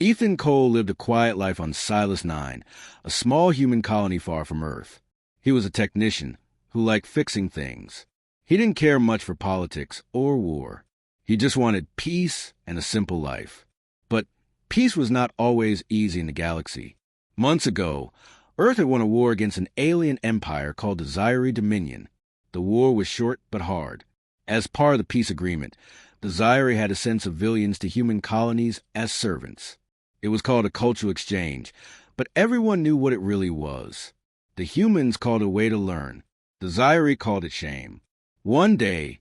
Ethan Cole lived a quiet life on Silas 9, a small human colony far from Earth. He was a technician who liked fixing things. He didn't care much for politics or war. He just wanted peace and a simple life. But peace was not always easy in the galaxy. Months ago, Earth had won a war against an alien empire called the Zyri Dominion. The war was short but hard. As part of the peace agreement, the Zyri had to send civilians to human colonies as servants. It was called a cultural exchange, but everyone knew what it really was. The humans called it a way to learn. The Zyri called it shame. One day,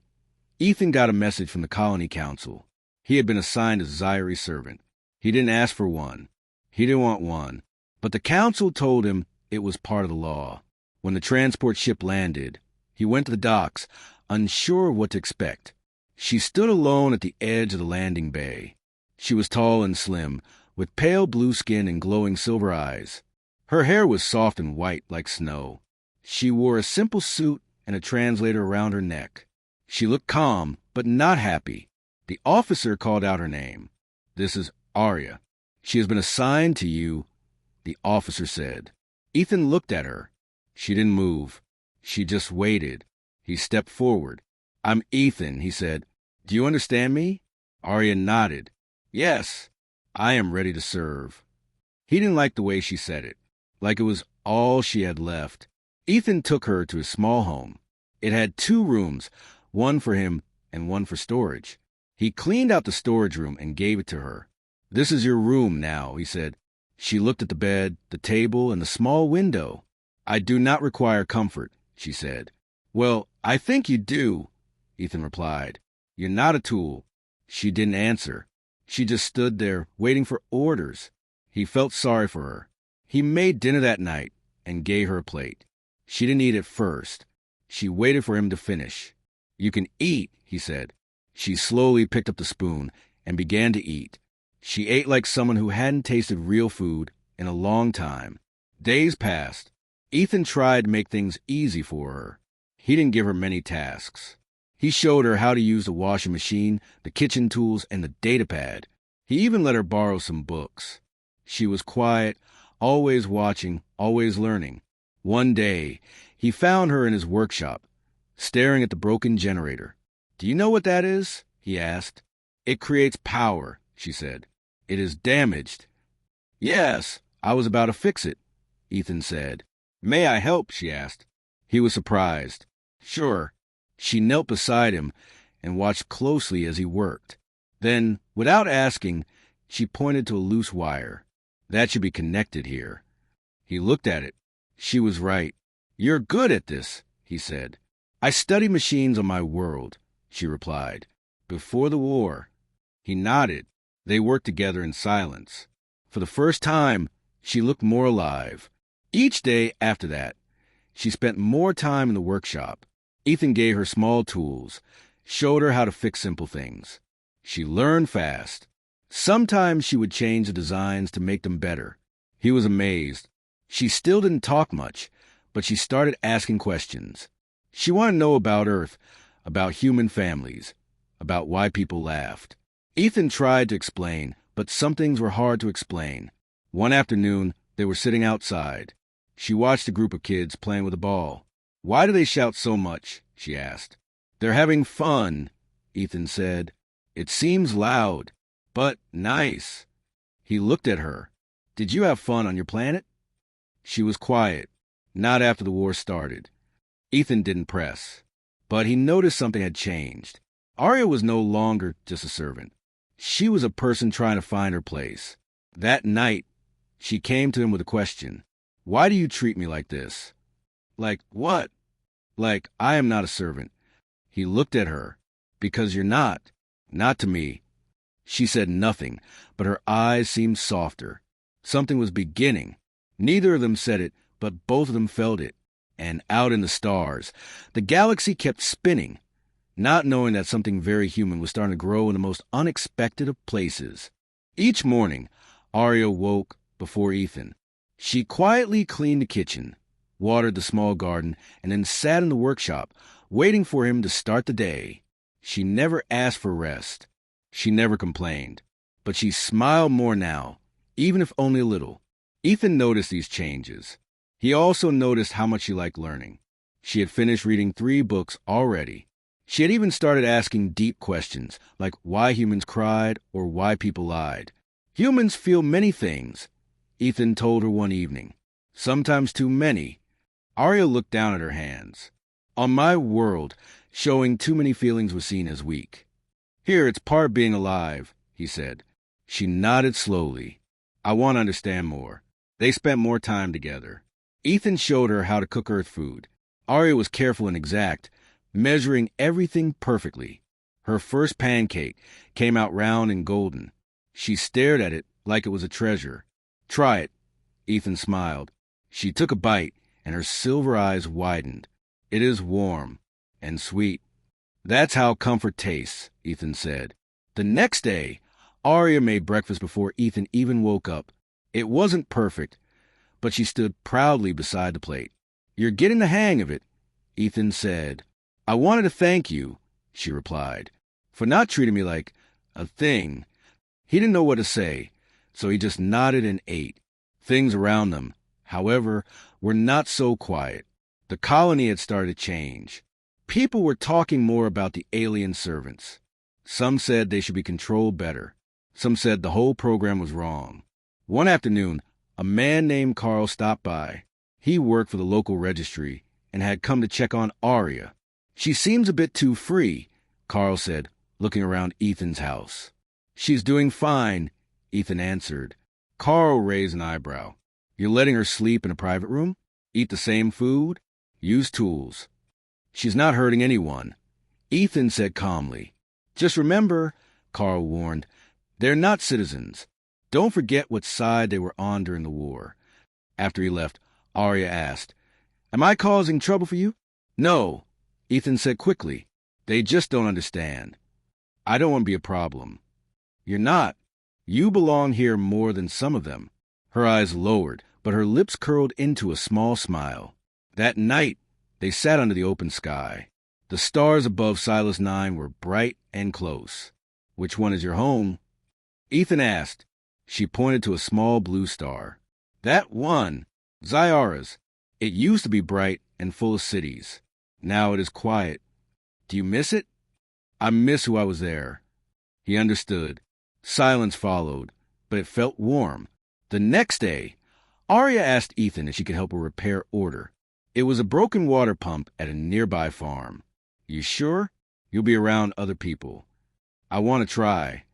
Ethan got a message from the colony council. He had been assigned as a Zyri servant. He didn't ask for one. He didn't want one. But the council told him it was part of the law. When the transport ship landed, he went to the docks, unsure of what to expect. She stood alone at the edge of the landing bay. She was tall and slim, with pale blue skin and glowing silver eyes. Her hair was soft and white like snow. She wore a simple suit and a translator around her neck. She looked calm, but not happy. The officer called out her name. "This is Arya. She has been assigned to you," the officer said. Ethan looked at her. She didn't move. She just waited. He stepped forward. "I'm Ethan," he said. "Do you understand me?" Arya nodded. "Yes, I am ready to serve." He didn't like the way she said it, like it was all she had left. Ethan took her to his small home. It had 2 rooms, one for him and one for storage. He cleaned out the storage room and gave it to her. "This is your room now," he said. She looked at the bed, the table, and the small window. "I do not require comfort," she said. "Well, I think you do," Ethan replied. "You're not a tool." She didn't answer. She just stood there, waiting for orders. He felt sorry for her. He made dinner that night and gave her a plate. She didn't eat it first. She waited for him to finish. "You can eat," he said. She slowly picked up the spoon and began to eat. She ate like someone who hadn't tasted real food in a long time. Days passed. Ethan tried to make things easy for her. He didn't give her many tasks. He showed her how to use the washing machine, the kitchen tools, and the datapad. He even let her borrow some books. She was quiet, always watching, always learning. One day, he found her in his workshop, staring at the broken generator. "Do you know what that is?" he asked. "It creates power," she said. "It is damaged." "Yes, I was about to fix it," Ethan said. "May I help?" she asked. He was surprised. "Sure." She knelt beside him and watched closely as he worked. Then, without asking, she pointed to a loose wire. "That should be connected here." He looked at it. She was right. "You're good at this," he said. "I study machines on my world," she replied. "Before the war." He nodded. They worked together in silence. For the first time, she looked more alive. Each day after that, she spent more time in the workshop. Ethan gave her small tools, showed her how to fix simple things. She learned fast. Sometimes she would change the designs to make them better. He was amazed. She still didn't talk much, but she started asking questions. She wanted to know about Earth, about human families, about why people laughed. Ethan tried to explain, but some things were hard to explain. One afternoon, they were sitting outside. She watched a group of kids playing with a ball. "Why do they shout so much?" she asked. "They're having fun," Ethan said. "It seems loud, but nice." He looked at her. "Did you have fun on your planet?" She was quiet. Not after the war started. Ethan didn't press. But he noticed something had changed. Arya was no longer just a servant. She was a person trying to find her place. That night, she came to him with a question. "Why do you treat me like this?" "Like what?" "Like I am not a servant." He looked at her. "Because you're not. Not to me." She said nothing, but her eyes seemed softer. Something was beginning. Neither of them said it, but both of them felt it. And out in the stars, the galaxy kept spinning, not knowing that something very human was starting to grow in the most unexpected of places. Each morning, Arya woke before Ethan. She quietly cleaned the kitchen, watered the small garden, and then sat in the workshop, waiting for him to start the day. She never asked for rest. She never complained. But she smiled more now. even if only a little. Ethan noticed these changes. He also noticed how much she liked learning. She had finished reading 3 books already. She had even started asking deep questions, like why humans cried or why people lied. Humans feel many things, Ethan told her one evening. Sometimes too many. Arya looked down at her hands. On my world, showing too many feelings was seen as weak. Here, it's part of being alive, he said. She nodded slowly. I want to understand more. They spent more time together. Ethan showed her how to cook Earth food. Arya was careful and exact, measuring everything perfectly. Her first pancake came out round and golden. She stared at it like it was a treasure. Try it, Ethan smiled. She took a bite, and her silver eyes widened. It is warm and sweet. That's how comfort tastes, Ethan said. The next day, Arya made breakfast before Ethan even woke up. It wasn't perfect, but she stood proudly beside the plate. You're getting the hang of it, Ethan said. I wanted to thank you, she replied, for not treating me like a thing. He didn't know what to say, so he just nodded and ate. Things around them, however, were not so quiet. The colony had started to change. People were talking more about the alien servants. Some said they should be controlled better. Some said the whole program was wrong. One afternoon, a man named Carl stopped by. He worked for the local registry and had come to check on Arya. She seems a bit too free, Carl said, looking around Ethan's house. She's doing fine, Ethan answered. Carl raised an eyebrow. You're letting her sleep in a private room? Eat the same food? Use tools. She's not hurting anyone, Ethan said calmly. Just remember, Carl warned, they're not citizens. Don't forget what side they were on during the war. After he left, Arya asked, Am I causing trouble for you? No, Ethan said quickly. They just don't understand. I don't want to be a problem. You're not. You belong here more than some of them. Her eyes lowered, but her lips curled into a small smile. That night, they sat under the open sky. The stars above Silas 9 were bright and close. Which one is your home? Ethan asked. She pointed to a small blue star. That one, Zyara's. It used to be bright and full of cities. Now it is quiet. Do you miss it? I miss who I was there. He understood. Silence followed, but it felt warm. The next day, Arya asked Ethan if she could help her repair order. It was a broken water pump at a nearby farm. You sure? You'll be around other people. I want to try.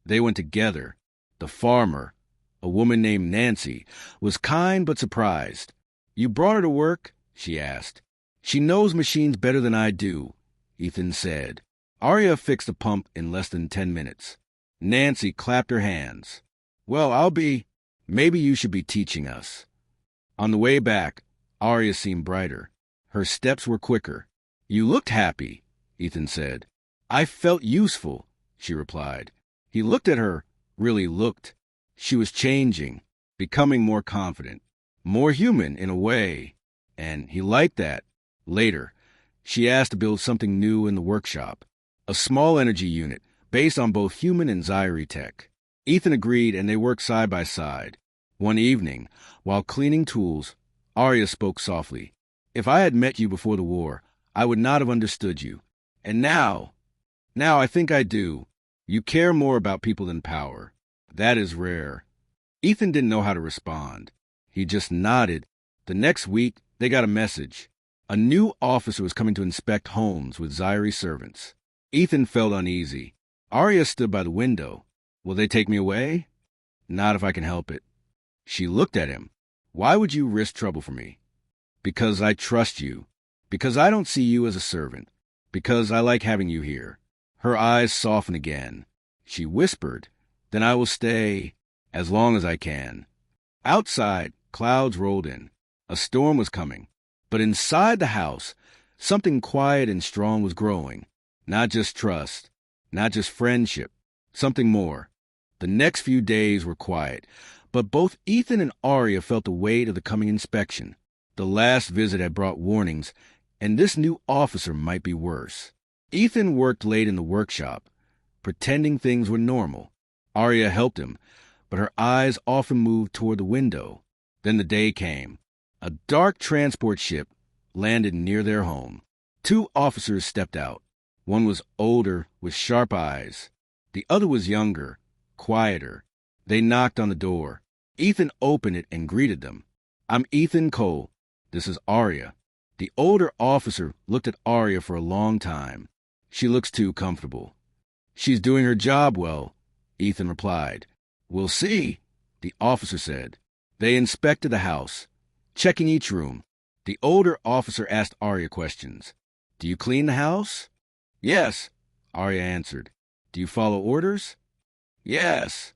They went together. The farmer, a woman named Nancy, was kind but surprised. You brought her to work? She asked. She knows machines better than I do, Ethan said. Arya fixed the pump in less than 10 minutes. Nancy clapped her hands. Well, maybe you should be teaching us. On the way back, Arya seemed brighter. Her steps were quicker. You looked happy, Ethan said. I felt useful, she replied. He looked at her, really looked. She was changing, becoming more confident, more human in a way, and he liked that. Later, she asked to build something new in the workshop, a small energy unit based on both human and Zyri tech. Ethan agreed, and they worked side by side. One evening, while cleaning tools, Arya spoke softly. If I had met you before the war, I would not have understood you. And now I think I do. You care more about people than power. That is rare. Ethan didn't know how to respond. He just nodded. The next week, they got a message. A new officer was coming to inspect homes with Zyri servants. Ethan felt uneasy. Arya stood by the window. Will they take me away? Not if I can help it. She looked at him. Why would you risk trouble for me? Because I trust you. Because I don't see you as a servant. Because I like having you here. Her eyes softened again. She whispered, Then I will stay as long as I can. Outside, clouds rolled in. A storm was coming. But inside the house, something quiet and strong was growing. Not just trust, not just friendship, something more. The next few days were quiet, but both Ethan and Arya felt the weight of the coming inspection. The last visit had brought warnings, and this new officer might be worse. Ethan worked late in the workshop, pretending things were normal. Arya helped him, but her eyes often moved toward the window. Then the day came. A dark transport ship landed near their home. Two officers stepped out. One was older, with sharp eyes. The other was younger, quieter. They knocked on the door. Ethan opened it and greeted them. "I'm Ethan Cole. This is Arya." The older officer looked at Arya for a long time. "She looks too comfortable." "She's doing her job well," Ethan replied. "We'll see," the officer said. They inspected the house, checking each room. The older officer asked Arya questions. "Do you clean the house?" "Yes," Arya answered. "Do you follow orders?" "Yes."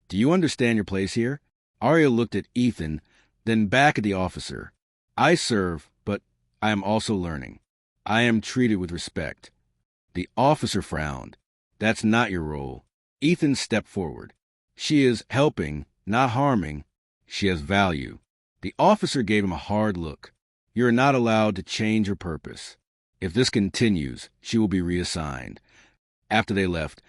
"Do you understand your place here?" Arya looked at Ethan, then back at the officer. "I serve, but I am also learning. I am treated with respect." The officer frowned. "That's not your role." Ethan stepped forward. "She is helping, not harming. She has value." The officer gave him a hard look. "You are not allowed to change her purpose. If this continues, she will be reassigned." After they left,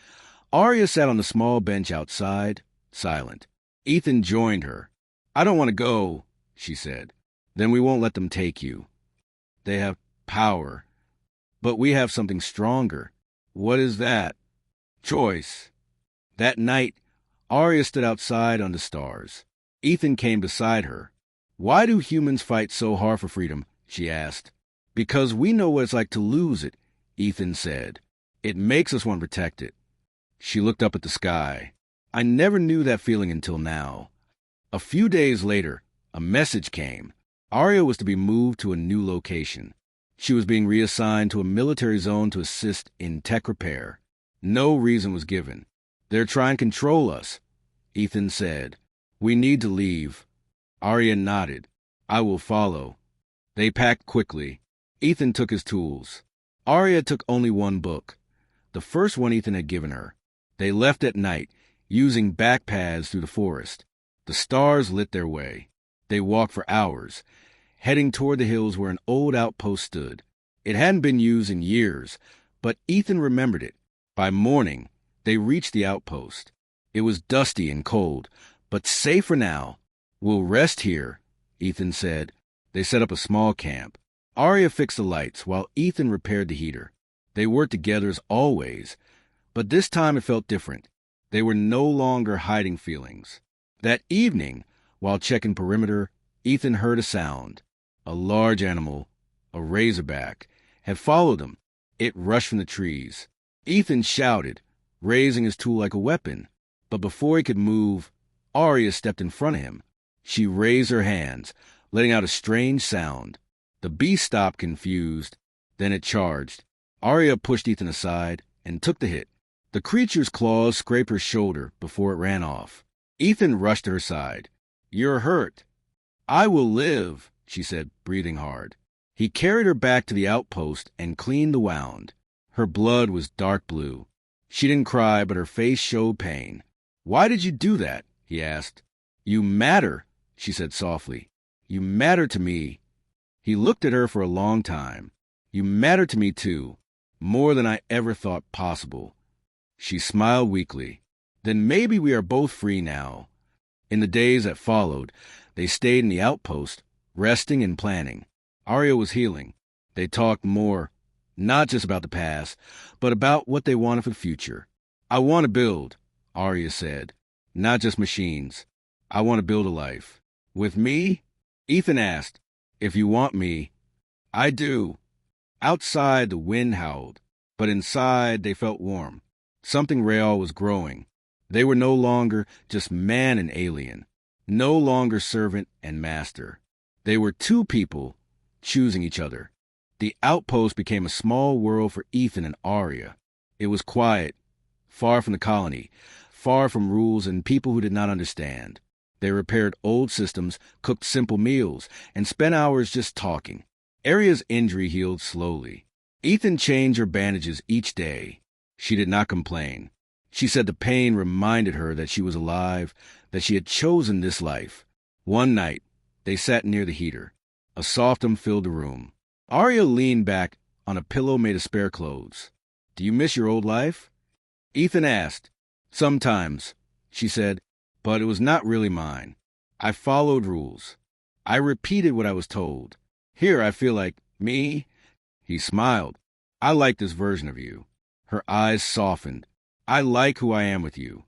Arya sat on the small bench outside, silent. Ethan joined her. "I don't want to go," she said. "Then we won't let them take you. They have power. But we have something stronger." "What is that?" "Choice." That night, Arya stood outside under stars. Ethan came beside her. "Why do humans fight so hard for freedom?" she asked. "Because we know what it's like to lose it," Ethan said. "It makes us want to protect it." She looked up at the sky. "I never knew that feeling until now." A few days later, a message came. Arya was to be moved to a new location. She was being reassigned to a military zone to assist in tech repair. No reason was given. "They're trying to control us," Ethan said. "We need to leave." Arya nodded. "I will follow." They packed quickly. Ethan took his tools. Arya took only one book, the first one Ethan had given her. They left at night, using back paths through the forest. The stars lit their way. They walked for hours, heading toward the hills where an old outpost stood. It hadn't been used in years, but Ethan remembered it. By morning, they reached the outpost. It was dusty and cold, but safe for now. "We'll rest here," Ethan said. They set up a small camp. Arya fixed the lights while Ethan repaired the heater. They worked together as always, but this time it felt different. They were no longer hiding feelings. That evening, while checking perimeter, Ethan heard a sound. A large animal, a razorback, had followed them. It rushed from the trees. Ethan shouted, raising his tool like a weapon. But before he could move, Arya stepped in front of him. She raised her hands, letting out a strange sound. The beast stopped, confused. Then it charged. Arya pushed Ethan aside and took the hit. The creature's claws scraped her shoulder before it ran off. Ethan rushed to her side. "You're hurt." "I will live," she said, breathing hard. He carried her back to the outpost and cleaned the wound. Her blood was dark blue. She didn't cry, but her face showed pain. "Why did you do that?" he asked. "You matter," she said softly. "You matter to me." He looked at her for a long time. "You matter to me, too, more than I ever thought possible." She smiled weakly. "Then maybe we are both free now." In the days that followed, they stayed in the outpost, resting and planning. Arya was healing. They talked more, not just about the past, but about what they wanted for the future. "I want to build," Arya said. "Not just machines. I want to build a life." "With me?" Ethan asked. "If you want me." "I do." Outside, the wind howled, but inside they felt warm. Something real was growing. They were no longer just man and alien, no longer servant and master. They were two people choosing each other. The outpost became a small world for Ethan and Arya. It was quiet, far from the colony, far from rules and people who did not understand. They repaired old systems, cooked simple meals, and spent hours just talking. Arya's injury healed slowly. Ethan changed her bandages each day. She did not complain. She said the pain reminded her that she was alive, that she had chosen this life. One night, they sat near the heater. A soft hum filled the room. Arya leaned back on a pillow made of spare clothes. "Do you miss your old life?" Ethan asked. "Sometimes," she said. but it was not really mine. I followed rules. I repeated what I was told. Here I feel like me. He smiled. I like this version of you. Her eyes softened. I like who I am with you.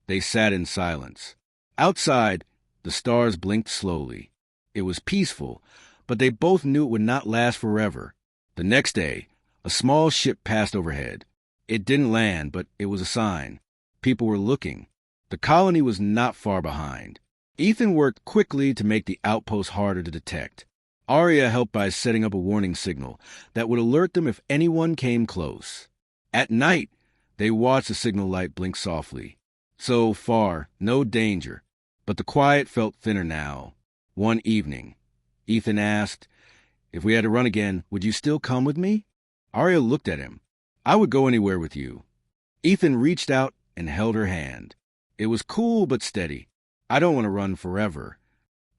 They sat in silence. Outside, the stars blinked slowly. It was peaceful, but they both knew it would not last forever. The next day, a small ship passed overhead. It didn't land, but it was a sign. People were looking. The colony was not far behind. Ethan worked quickly to make the outpost harder to detect. Arya helped by setting up a warning signal that would alert them if anyone came close. At night, they watched the signal light blink softly. So far, no danger, but the quiet felt thinner now. One evening, Ethan asked, "If we had to run again, would you still come with me?" Arya looked at him. "I would go anywhere with you." Ethan reached out and held her hand. It was cool but steady. "I don't want to run forever."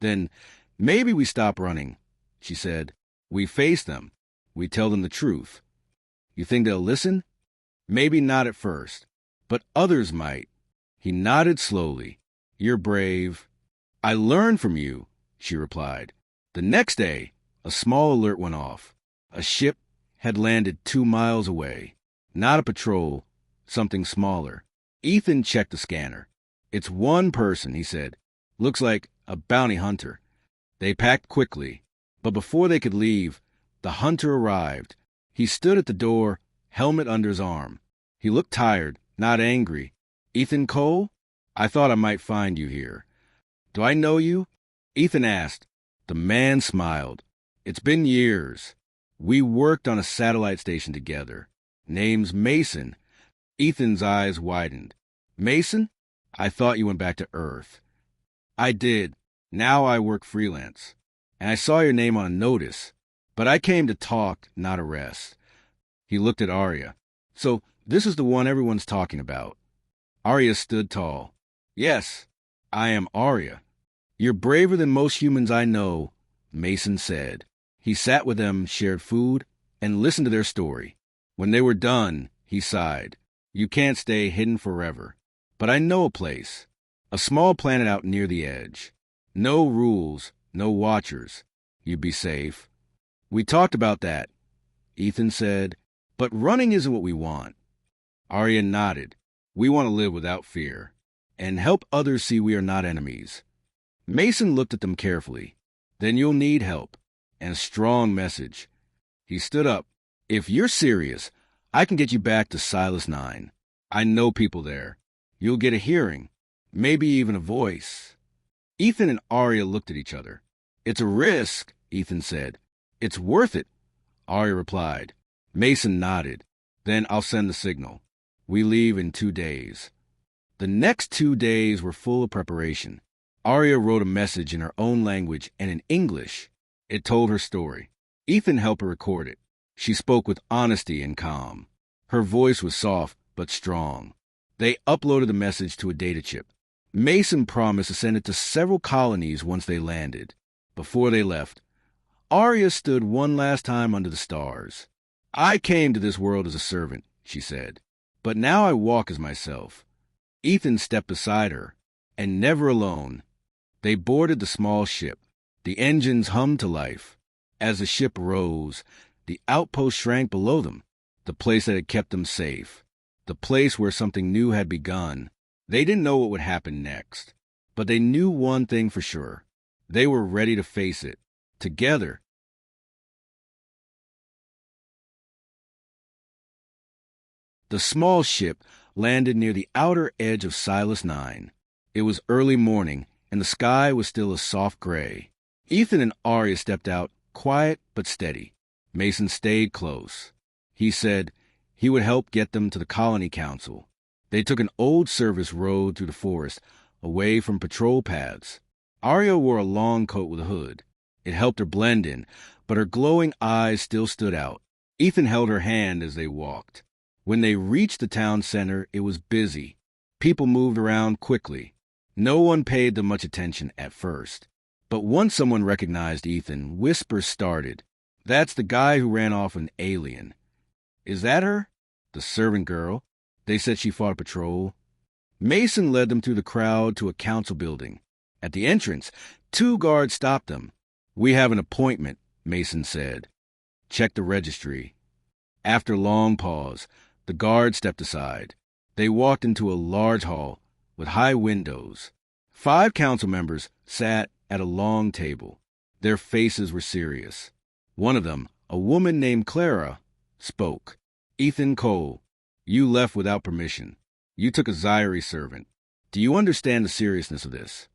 "Then maybe we stop running," she said. "We face them. We tell them the truth." "You think they'll listen?" "Maybe not at first, but others might." He nodded slowly. "You're brave." "I learned from you," she replied. The next day, a small alert went off. A ship had landed 2 miles away. Not a patrol, something smaller. Ethan checked the scanner. "It's one person," he said. "Looks like a bounty hunter." They packed quickly, but before they could leave, the hunter arrived. He stood at the door, helmet under his arm. He looked tired, not angry. "Ethan Cole? I thought I might find you here." "Do I know you?" Ethan asked. The man smiled. "It's been years. We worked on a satellite station together. Name's Mason." Ethan's eyes widened. "Mason? I thought you went back to Earth." "I did. Now I work freelance. And I saw your name on a notice. But I came to talk, not arrest." He looked at Arya. "So this is the one everyone's talking about." Arya stood tall. "Yes, I am Arya." "You're braver than most humans I know," Mason said. He sat with them, shared food, and listened to their story. When they were done, he sighed. "You can't stay hidden forever. But I know a place. A small planet out near the edge. No rules, no watchers. You'd be safe." "We talked about that," Ethan said. "But running isn't what we want." Arya nodded. "We want to live without fear and help others see we are not enemies." Mason looked at them carefully. "Then you'll need help and a strong message." He stood up. "If you're serious, I can get you back to Silas 9. I know people there. You'll get a hearing, maybe even a voice." Ethan and Arya looked at each other. "It's a risk," Ethan said. "It's worth it," Arya replied. Mason nodded. "Then I'll send the signal. We leave in 2 days." The next 2 days were full of preparation. Arya wrote a message in her own language and in English. It told her story. Ethan helped her record it. She spoke with honesty and calm. Her voice was soft but strong. They uploaded the message to a data chip. Mason promised to send it to several colonies once they landed. Before they left, Arya stood one last time under the stars. "I came to this world as a servant," she said, "but now I walk as myself." Ethan stepped beside her, and never alone. They boarded the small ship. The engines hummed to life. As the ship rose, the outpost shrank below them, the place that had kept them safe, the place where something new had begun. They didn't know what would happen next, but they knew one thing for sure. They were ready to face it, together. The small ship landed near the outer edge of Silas 9. It was early morning, and the sky was still a soft gray. Ethan and Arya stepped out, quiet but steady. Mason stayed close. He said he would help get them to the colony council. They took an old service road through the forest, away from patrol paths. Arya wore a long coat with a hood. It helped her blend in, but her glowing eyes still stood out. Ethan held her hand as they walked. When they reached the town center, it was busy. People moved around quickly. No one paid them much attention at first. But once someone recognized Ethan, whispers started. "That's the guy who ran off an alien." "Is that her?" "The servant girl. They said she fought a patrol." Mason led them through the crowd to a council building. At the entrance, 2 guards stopped them. "We have an appointment," Mason said. "Check the registry." After a long pause, the guard stepped aside. They walked into a large hall with high windows. 5 council members sat at a long table. Their faces were serious. One of them, a woman named Clara, spoke. "Ethan Cole, you left without permission. You took a Zyri servant. Do you understand the seriousness of this?"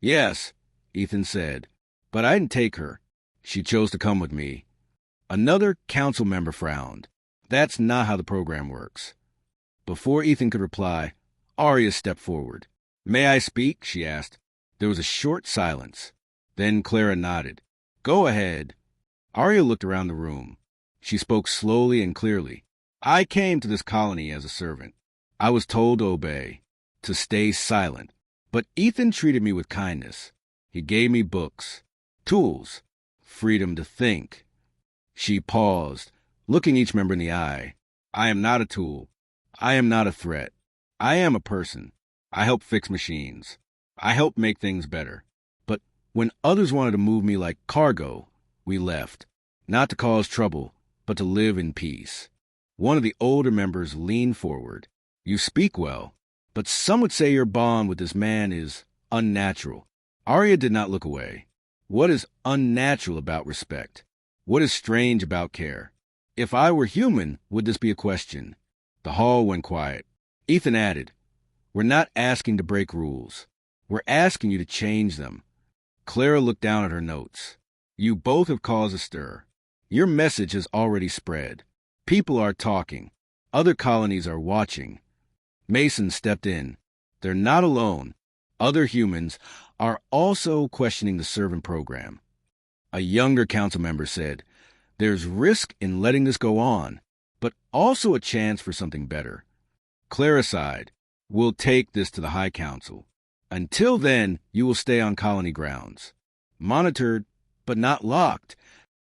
"Yes," Ethan said, "but I didn't take her. She chose to come with me." Another council member frowned. "That's not how the program works." Before Ethan could reply, Arya stepped forward. "May I speak?" she asked. There was a short silence. Then Clara nodded. "Go ahead." Arya looked around the room. She spoke slowly and clearly. "I came to this colony as a servant. I was told to obey, to stay silent. But Ethan treated me with kindness. He gave me books, tools, freedom to think." She paused, looking each member in the eye. "I am not a tool. I am not a threat. I am a person. I help fix machines. I help make things better. But when others wanted to move me like cargo, we left. Not to cause trouble, but to live in peace." One of the older members leaned forward. "You speak well, but some would say your bond with this man is unnatural." Arya did not look away. "What is unnatural about respect? What is strange about care? If I were human, would this be a question?" The hall went quiet. Ethan added, "We're not asking to break rules. We're asking you to change them." Clara looked down at her notes. "You both have caused a stir. Your message has already spread. People are talking. Other colonies are watching." Mason stepped in. "They're not alone. Other humans are also questioning the servant program." A younger council member said, "There's risk in letting this go on, but also a chance for something better." Clara sighed. "We'll take this to the High Council. Until then, you will stay on colony grounds. Monitored, but not locked."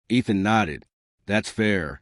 Ethan nodded. "That's fair."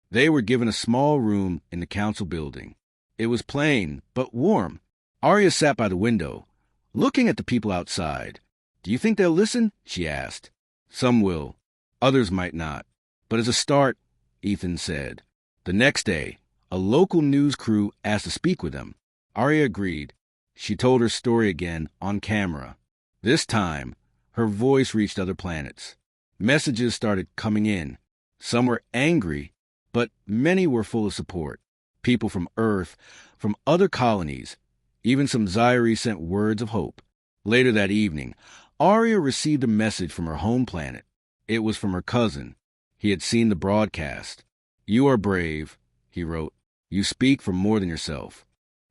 They were given a small room in the council building. It was plain, but warm. Arya sat by the window, looking at the people outside. "Do you think they'll listen?" she asked. "Some will. Others might not. But as a start," Ethan said. The next day, a local news crew asked to speak with them. Arya agreed. She told her story again on camera. This time, her voice reached other planets. Messages started coming in. Some were angry, but many were full of support. People from Earth, from other colonies, even some Zyri sent words of hope. Later that evening, Arya received a message from her home planet. It was from her cousin. He had seen the broadcast. "You are brave," he wrote. "You speak for more than yourself."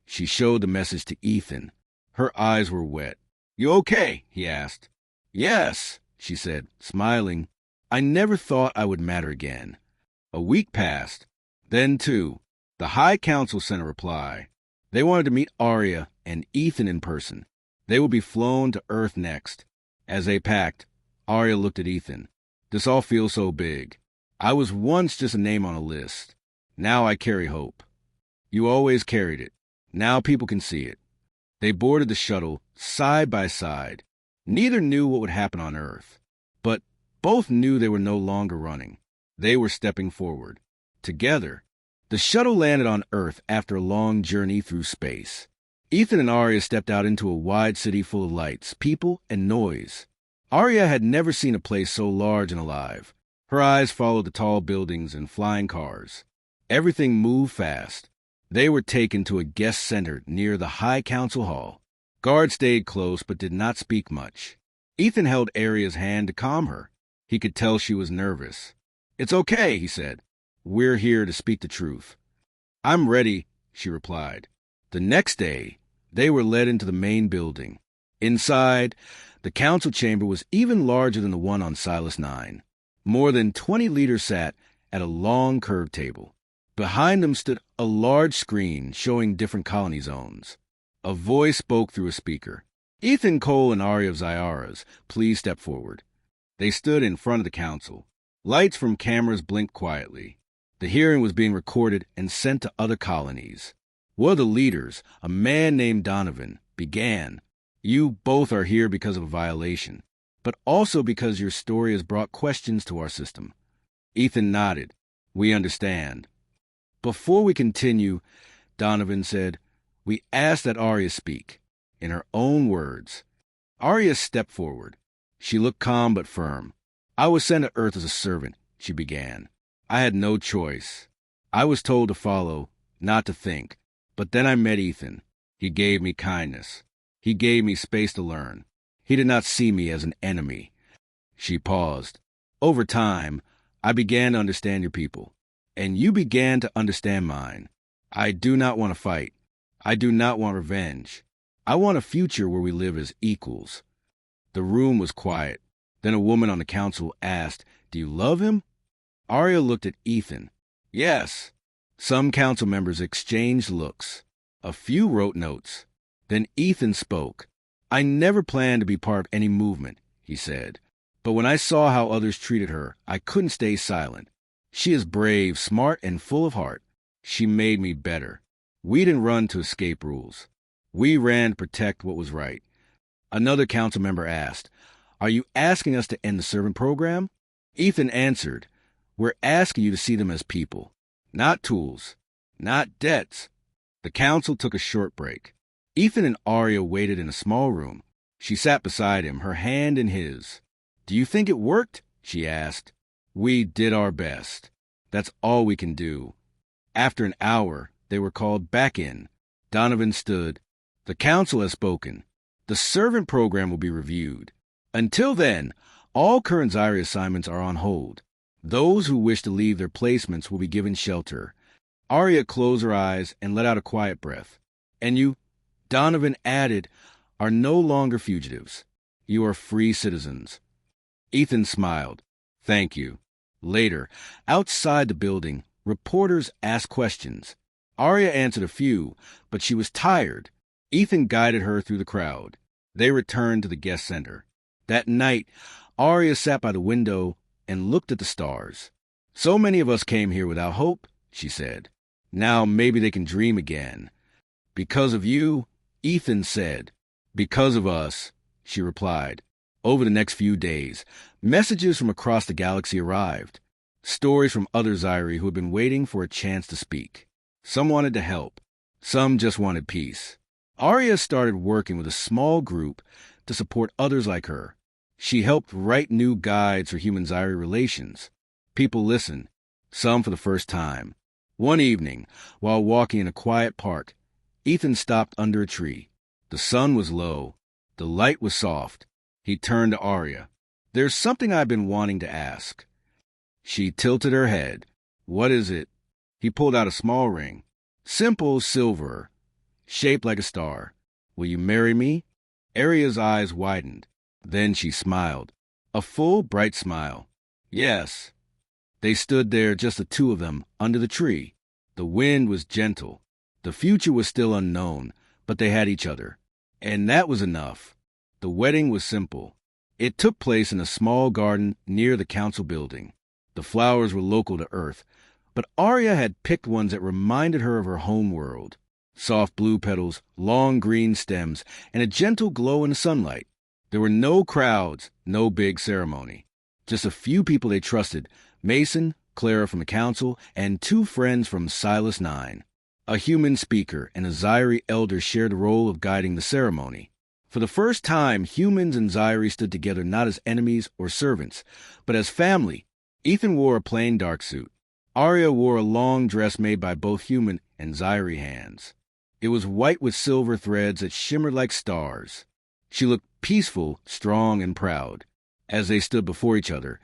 She showed the message to Ethan. Her eyes were wet. "You okay?" he asked. "Yes," she said, smiling. "I never thought I would matter again." A week passed. Then, too, the High Council sent a reply. They wanted to meet Arya and Ethan in person. They would be flown to Earth next. As they packed, Arya looked at Ethan. "This all feels so big. I was once just a name on a list. Now I carry hope." "You always carried it. Now people can see it." They boarded the shuttle side by side. Neither knew what would happen on Earth, but both knew they were no longer running. They were stepping forward. Together. The shuttle landed on Earth after a long journey through space. Ethan and Arya stepped out into a wide city full of lights, people, and noise. Arya had never seen a place so large and alive. Her eyes followed the tall buildings and flying cars. Everything moved fast. They were taken to a guest center near the High Council Hall. Guards stayed close but did not speak much. Ethan held Arya's hand to calm her. He could tell she was nervous. "It's okay," he said. "We're here to speak the truth." "I'm ready," she replied. The next day, they were led into the main building. Inside, the council chamber was even larger than the one on Silas 9. More than 20 leaders sat at a long curved table. Behind them stood a large screen showing different colony zones. A voice spoke through a speaker. "Ethan Cole and Arya of Zyara's, please step forward." They stood in front of the council. Lights from cameras blinked quietly. The hearing was being recorded and sent to other colonies. One of the leaders, a man named Donovan, began. You both are here because of a violation, but also because your story has brought questions to our system. Ethan nodded. We understand. Before we continue, Donovan said, we ask that Arya speak, in her own words. Arya stepped forward. She looked calm but firm. I was sent to Earth as a servant, she began. I had no choice. I was told to follow, not to think. But then I met Ethan. He gave me kindness. He gave me space to learn. He did not see me as an enemy. She paused. Over time, I began to understand your people, and you began to understand mine. I do not want to fight. I do not want revenge. I want a future where we live as equals. The room was quiet. Then a woman on the council asked, Do you love him? Arya looked at Ethan. Yes. Some council members exchanged looks. A few wrote notes. Then Ethan spoke. I never planned to be part of any movement, he said. But when I saw how others treated her, I couldn't stay silent. She is brave, smart, and full of heart. She made me better. We didn't run to escape rules. We ran to protect what was right. Another council member asked, Are you asking us to end the servant program? Ethan answered, We're asking you to see them as people, not tools, not debts. The council took a short break. Ethan and Arya waited in a small room. She sat beside him, her hand in his. Do you think it worked? She asked. We did our best. That's all we can do. After an hour, they were called back in. Donovan stood. The council has spoken. The servant program will be reviewed. Until then, all current Zyri assignments are on hold. Those who wish to leave their placements will be given shelter. Arya closed her eyes and let out a quiet breath. And you, Donovan added, are no longer fugitives. You are free citizens. Ethan smiled. Thank you. Later, outside the building, reporters asked questions. Arya answered a few, but she was tired. Ethan guided her through the crowd. They returned to the guest center. That night, Arya sat by the window and looked at the stars. So many of us came here without hope, she said. Now maybe they can dream again. Because of you, Ethan said. Because of us, she replied. Over the next few days, messages from across the galaxy arrived. Stories from other Zyri who had been waiting for a chance to speak. Some wanted to help. Some just wanted peace. Arya started working with a small group to support others like her. She helped write new guides for human-Zyri relations. People listened, some for the first time. One evening, while walking in a quiet park, Ethan stopped under a tree. The sun was low. The light was soft. He turned to Arya. There's something I've been wanting to ask. She tilted her head. What is it? He pulled out a small ring. Simple silver, shaped like a star. Will you marry me? Arya's eyes widened. Then she smiled. A full, bright smile. Yes. They stood there, just the two of them, under the tree. The wind was gentle. The future was still unknown, but they had each other. And that was enough. The wedding was simple. It took place in a small garden near the council building. The flowers were local to Earth, but Arya had picked ones that reminded her of her home world. Soft blue petals, long green stems, and a gentle glow in the sunlight. There were no crowds, no big ceremony. Just a few people they trusted, Mason, Clara from the council, and two friends from Silas 9. A human speaker and a Zyri elder shared the role of guiding the ceremony. For the first time, humans and Zyri stood together not as enemies or servants, but as family. Ethan wore a plain dark suit. Arya wore a long dress made by both human and Zyri hands. It was white with silver threads that shimmered like stars. She looked peaceful, strong, and proud. As they stood before each other,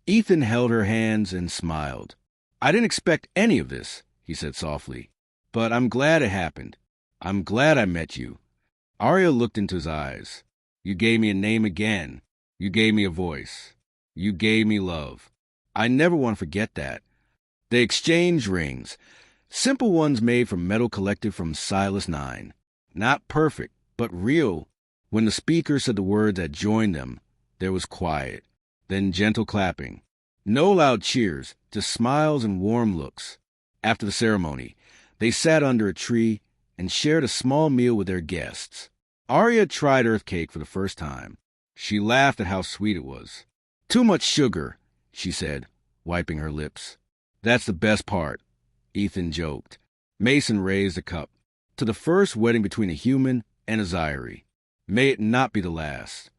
Ethan held her hands and smiled. I didn't expect any of this, he said softly, but I'm glad it happened. I'm glad I met you. Arya looked into his eyes. You gave me a name again. You gave me a voice. You gave me love. I never want to forget that. They exchanged rings, simple ones made from metal collected from Silas 9. Not perfect, but real. When the speaker said the words that joined them, there was quiet, then gentle clapping. No loud cheers, just smiles and warm looks. After the ceremony, they sat under a tree and shared a small meal with their guests. Arya tried Earth cake for the first time. She laughed at how sweet it was. "Too much sugar," she said, wiping her lips. "That's the best part," Ethan joked. Mason raised a cup. "To the first wedding between a human and a Zyri. May it not be the last."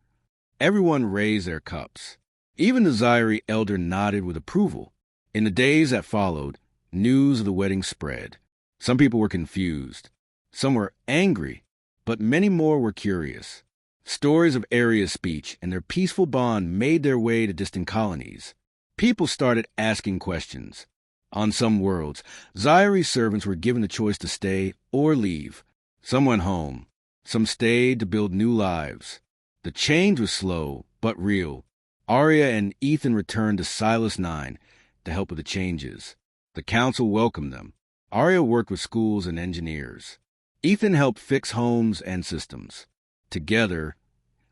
Everyone raised their cups. Even the Zyri elder nodded with approval. In the days that followed, news of the wedding spread. Some people were confused. Some were angry, but many more were curious. Stories of Arya's speech and their peaceful bond made their way to distant colonies. People started asking questions. On some worlds, Zyri servants were given the choice to stay or leave. Some went home. Some stayed to build new lives. The change was slow, but real. Arya and Ethan returned to Silas 9 to help with the changes. The council welcomed them. Arya worked with schools and engineers. Ethan helped fix homes and systems. Together,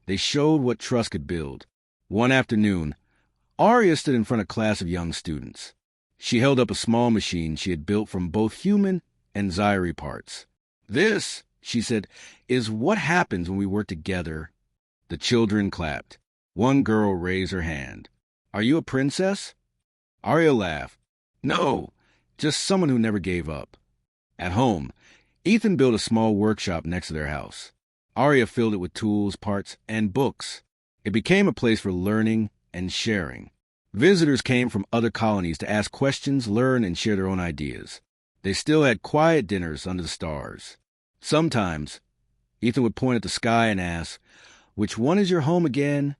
they showed what trust could build. One afternoon, Arya stood in front of a class of young students. She held up a small machine she had built from both human and Zyri parts. "This," she said, "is what happens when we work together." The children clapped. One girl raised her hand. "Are you a princess?" Arya laughed. "No, just someone who never gave up." At home, Ethan built a small workshop next to their house. Arya filled it with tools, parts, and books. It became a place for learning and sharing. Visitors came from other colonies to ask questions, learn, and share their own ideas. They still had quiet dinners under the stars. Sometimes, Ethan would point at the sky and ask, "Which one is your home again?"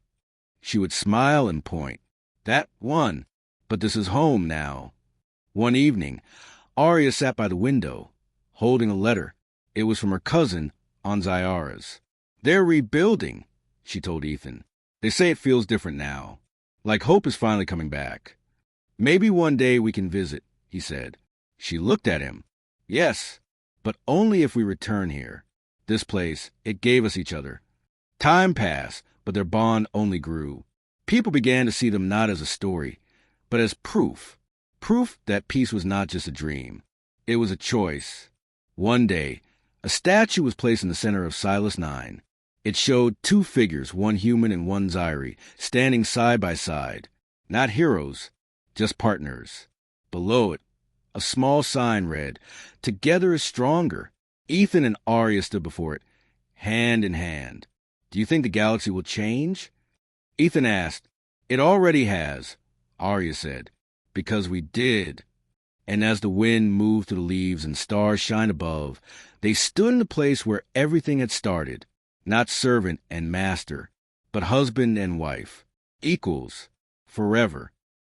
She would smile and point. "That one, but this is home now." One evening, Arya sat by the window, holding a letter. It was from her cousin on Zyara's. "They're rebuilding," she told Ethan. "They say it feels different now, like hope is finally coming back." "Maybe one day we can visit," he said. She looked at him. "Yes, but only if we return here. This place, it gave us each other." Time passed, but their bond only grew. People began to see them not as a story, but as proof. Proof that peace was not just a dream. It was a choice. One day, a statue was placed in the center of Silas 9. It showed two figures, one human and one Zyri, standing side by side. Not heroes, just partners. Below it, a small sign read, "Together is stronger." Ethan and Arya stood before it, hand in hand. "Do you think the galaxy will change?" Ethan asked. "It already has," Arya said, "because we did." And as the wind moved through the leaves and stars shined above, they stood in the place where everything had started. Not servant and master, but husband and wife. Equals, forever.